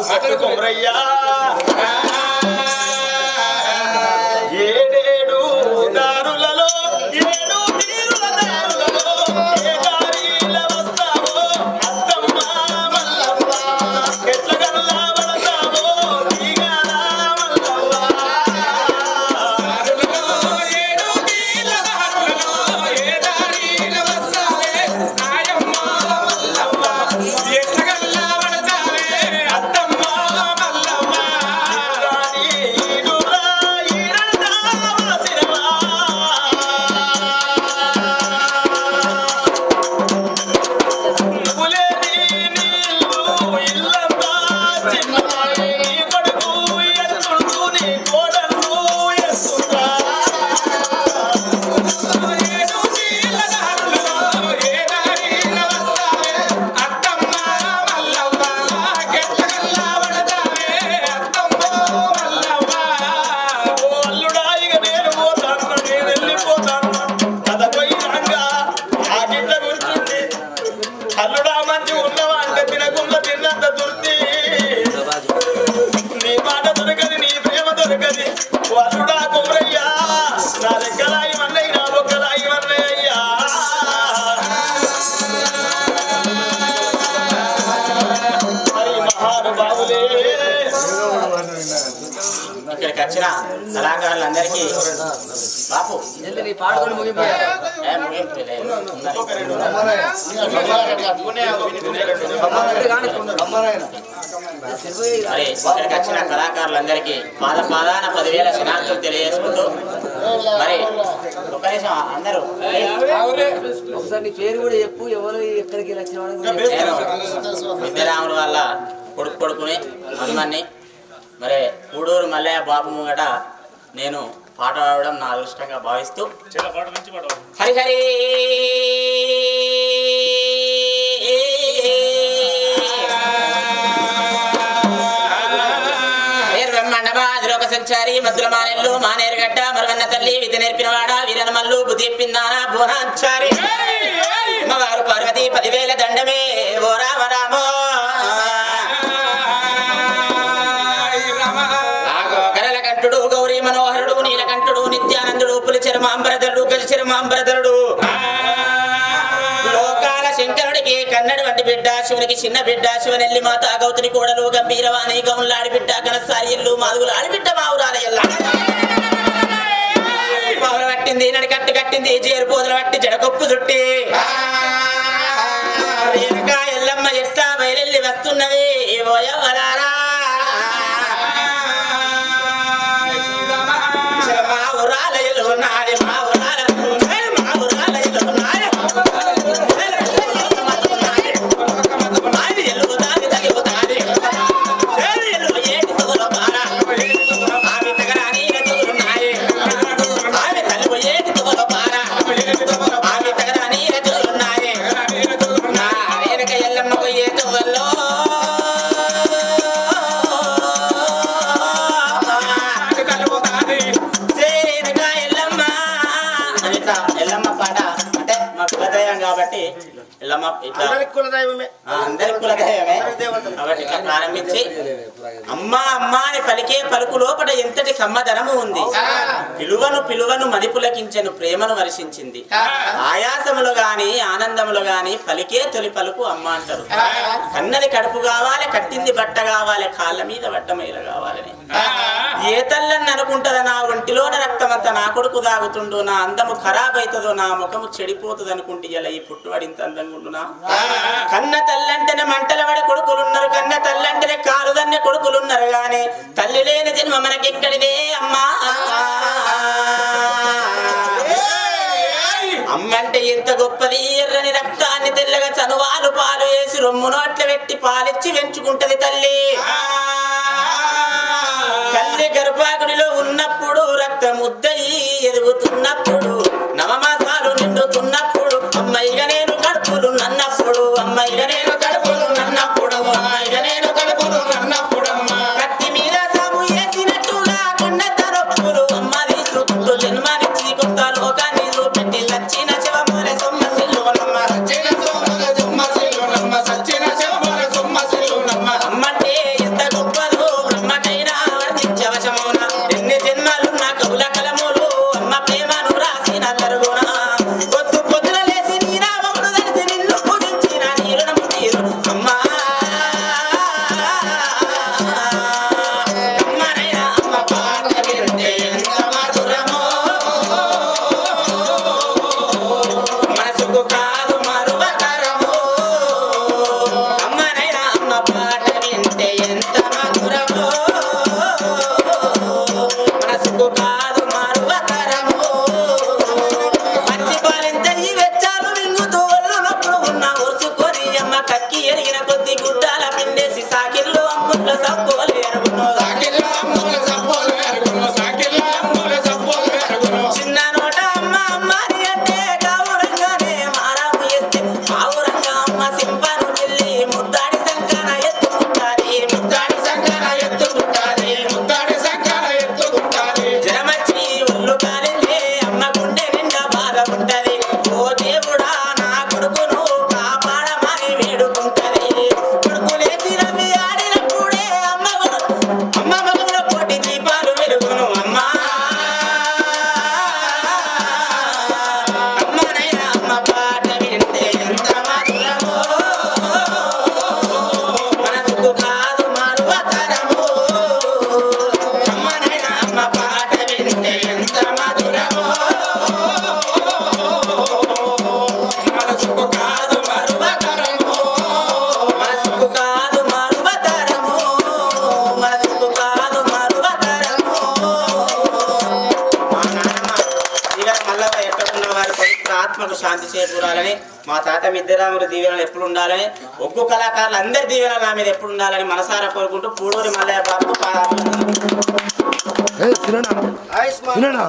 కట్టుకోరయ్యా ఏడేడు దారులలో ఏడు తీరుల దారులలో ఏ దారిల వస్తావో అత్తమ్మ మల్లవ్వ ఎట్ల గల్లా పడతావో తీగల మల్లవ్వ ఏడు తీరుల దారులలో ఏ దారిల వస్తావే నాయమ్మ మల్లవ్వ ఎట్ల గల్లా పడతావే అత్తమ్మ మల్లవ్వ రాణి ఈడురా ఈడంటావా సిరవా పులేని నీళ్ళు ఇల్లంతా చిన్నవాయి నీ కొడుకు ఎత్తుడు నీ కోడలు ఎత్తురా ఏడు నీళ్ళ దారులలో ఏ దారిన వస్తావే అత్తమ్మ మల్లవ్వ గెట్ల గల్లా పడతావే అత్తమ్మ మల్లవ్వ ఓ అల్లుడా ఇక నేను పోతాను నేను వెళ్ళిపోతాను కథ పోయినాక ఆ గిట్ల కూర్చుంది అల్లుడా మంచి ఉన్నవా అంటే తినకుండా తిన్నంత దుర్తి నీ మాట దొరకది నీ ప్రేమ దొరకది ఓ అల్లుడా కుమరయ్యా నా లెక్కలాగి మన్నయ్య నా ఒక్కలాగి మన్నయ్యా మరి మహానుభావులే ఇక్కడికి వచ్చిన కళాకారులందరికీ బాపు పాడుకొని ముగిపోయా ఏ ముగింపులే. మరి ఇక్కడికి వచ్చిన కళాకారులందరికీ పాదాన 10,000 శనార్థులు తెలియజేసుకుంటూ మరి ఒక నిమిషం అందరూ ఒకసారి నీ పేరు కూడా చెప్పు ఎవరు ఎక్కడికి వచ్చిన విద్యారాముల వల్ల కొడుకుని హనుమాన్ని మరి కూడూరు మల్లయ్య బాబు ముంగట నేను పాట పాడడం నా అదృష్టంగా భావిస్తూ హరిహరి బ్రహ్మాండబాదిలోక సంచారి మధుల మానెల్లు మానేరుగడ్డ మరవన్న తల్లి విధి నేర్పినవాడ వీరనమల్లు బుద్ధి చెప్పిందానా బోనాచారి అమ్మవారు పార్వతి 10,000 దండమే ఓ రామ రామో కంఠుడు గౌరీ మనోహరుడు నీలకంఠుడు నిత్యానందుడు పులిచరమాంబరధరుడు గజచరమాంబరధరుడు లోకాల శంకరుడికి కన్నడి వంటి బిడ్డ శివునికి చిన్న బిడ్డ శివనెల్లి మాత గౌతుని కోడలు గంభీరవాణి గౌన్ల ఆడిబిడ్డ ఘనసారిల్లు మాదుగులు ఆడిబిడ్డ మావురాల పవన పట్టింది నడికట్టు కట్టింది జేరు పోదల పట్టి జడకొప్పు చుట్టి రేణుకా ఎల్లమ్మ ఎట్లా బయలెల్లి వస్తున్నది ఓ యవ్వలారా అందరి కులదైవమే కాబట్టి ఇట్లా ప్రారంభించి అమ్మా అమ్మా అని పలికే పలుకు లోపల ఎంతటి కమ్మదనము ఉంది పిలువను మదిపులకించెను ప్రేమను వర్షించింది ఆయాసములు గాని ఆనందములు గాని పలికే తొలి పలుకు అమ్మ అంటారు కన్నది కడుపు కావాలి కట్టింది బట్ట కావాలి కాళ్ళ మీద బట్టమైల కావాలని ఏ తల్లని అనుకుంటదో నా ఒంటిలోన రక్తమంతా నా కొడుకు దాగుతుండు నా అందము ఖరాబ్ అవుతుందో నా ముఖము చెడిపోతుంది అనుకుంటే ఇలా ఈ పుట్టువాడి ఇంత అందంగా ఉండునా కన్న తల్లంటేనే మంటల పడి కొడుకులున్నారు కన్న తల్లంటేనే కాలుదన్నే కొడుకులున్నారు గాని తల్లి లేని జన్మ మనకెక్కడిదే అమ్మా అమ్మంటే ఎంత గొప్పది ఎర్రని రక్తాన్ని తెల్లగా చనువాలు పాలు వేసి రొమ్ము నోట్ల పెట్టి పాలిచ్చి పెంచుకుంటది తల్లి తల్లి గర్భాగుడిలో ఉన్నప్పుడు రక్తం ముద్దయి ఎదుగుతున్నప్పుడు నవమాసాలు నిండుతున్నప్పుడు అమ్మాయిగా నేను కడుపులు నన్నప్పుడు అమ్మాయిగా నేను కడుపులు నన్నప్పుడు అమ్మాయిగా నేను కడుపులు నన్నప్పుడు కత్తి మీద సాము వేసినట్టుగా కొండ తరపులు అమ్మ తీసుకుంటూ జన్మానిచ్చి కొత్త లోకాన్ని చూపెట్టి సచ్చిన శివమూల సొమ్మసిల్లునమ్మ అమ్మంటే ఇంత ఆత్మకు శాంతి చేకూరాలని మా తాత మిద్దరాముడు దీవెనలు ఎప్పుడు ఉండాలని ఒగ్గు కళాకారులు అందరి దీవెనలు నా మీద ఎప్పుడు ఉండాలని మనసారా కోరుకుంటూ పూడూరి మల్లయ్య బాబు తినడా